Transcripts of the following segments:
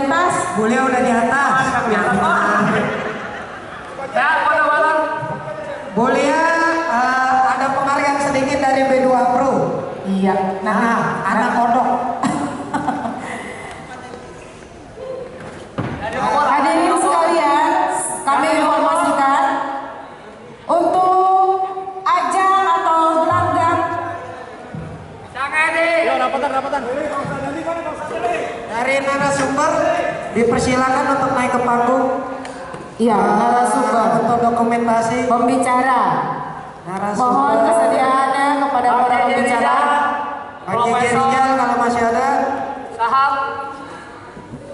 atas. Mulia udah di atas. Di atas Pak. Ya, foto-foto. Mulia ada penghargaan sedikit dari B2 Pro. Iya. Nah, anak kodok. Hadirin sekalian, kami informasikan untuk ajang atau gelanggang. Yo, rapatan. Dari narasumber dipersilakan untuk naik ke panggung. Iya, narasumber untuk dokumentasi. pembicara. Narasumber. Mohon kesediaannya kepada para pembicara. Pak Jj Rijal kalau masih ada. Sahab.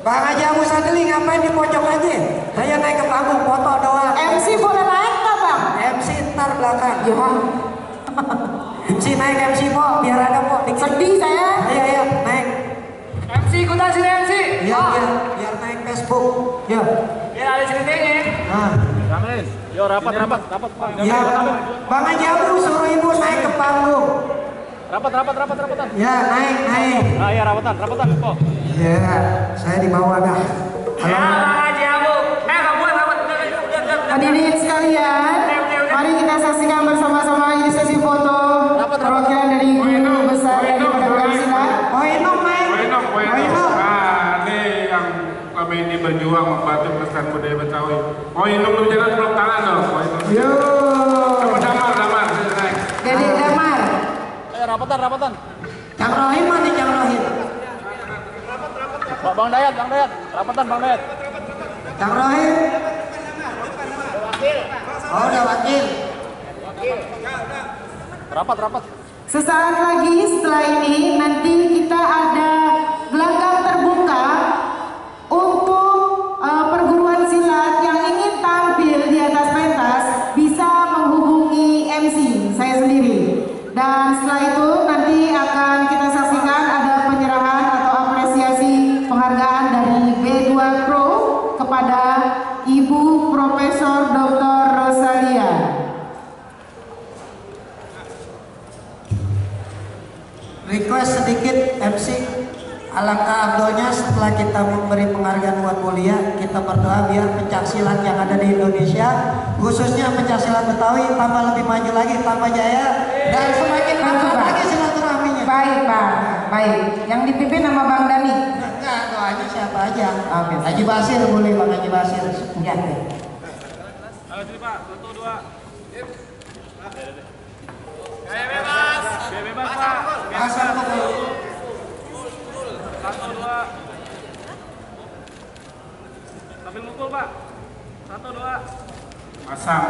Bang Haji Abu Sadli ngapain di pojok aja? Saya naik ke panggung foto doang. MC boleh naik nggak bang? MC ntar belakang. Ya. MC naik MC po, biar ada po. Sedih saya. Ayo naik. MC ikutan sini MC. Iya, biar naik Facebook. Ya. Biar ada ceritanya. Nah. Amin. Yo, rapat. Ya, Bang Haji Abu suruh ibu naik ke panggung. Rapatan. Ya, naik. Ah, ya, rapatan kok. Ya, saya di bawah dah. Ya, Bang Haji Abu. Enggak buat rapat. Hadirin sekalian, mari kita saksikan bersama-sama ini sesi foto perwakilan dari Guru Besar daripada Pencaksilat. Poinum main. Poinum. Nah, ini yang kami ini berjuang membantu pelestarian budaya Betawi. Poinum dulu, jangan peluk tangan dong. Poinum. Yo. Damar. Dede Damar. Ayo, rapatan. Cang Rohim mana Cang Rohim? Bang Dayat. Rapatan Bang Dayat. Cang Rohim. Oh, udah wakil. Rapat. Sesaat lagi setelah ini nanti kita ada gelanggang terbuka untuk perguruan silat yang ingin tampil di atas pentas bisa menghubungi MC saya sendiri. Dan setelah itu nanti akan kita saksikan ada penyerahan atau apresiasi penghargaan dari B2 Pro kepada Ibu Profesor Dr. Rosalia. Request sedikit MC. Alangkah abdolnya setelah kita memberi penghargaan buat Mulia, kita berdoa biar pencaksilat yang ada di Indonesia, khususnya pencaksilat Betawi, tambah lebih maju lagi, tambah jaya, dan semakin mantap lagi silaturahminya. Baik Pak, baik. Yang dipimpin nama Bang Dani. Enggak, doanya siapa aja. Oke. Haji Basir boleh, Bang Haji Basir. Ya. Ayo sini Pak, 1, 2. Kayak bebas. Bebas Pak. Pasang pukul. 1, 2. Sambil mukul Pak. 1, 2. Pasang.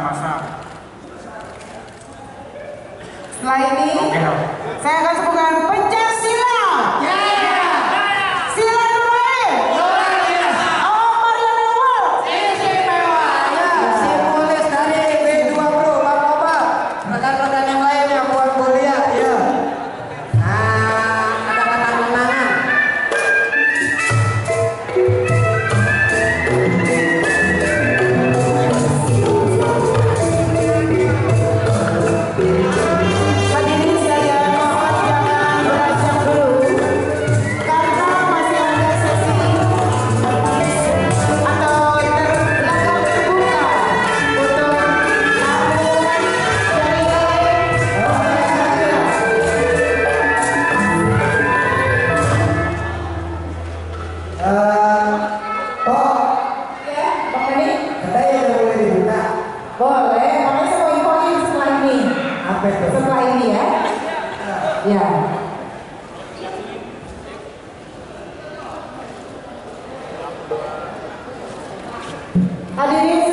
Setelah ini saya akan sebutkan pencak silat. Silaturahim. Oh, Mariana World. Simulis dari B2 Pro, Bang Oba, rekan-rekan yang lain yang buat Mulia, ya. Nah, ada kenang-kenangan. Hadirin sekalian, mohon jangan beranjak dulu karena masih ada sesi atau gelanggang terbuka untuk boleh, makanya saya mau infoin setelah ini. Setelah ini ya. Ya. Hadirin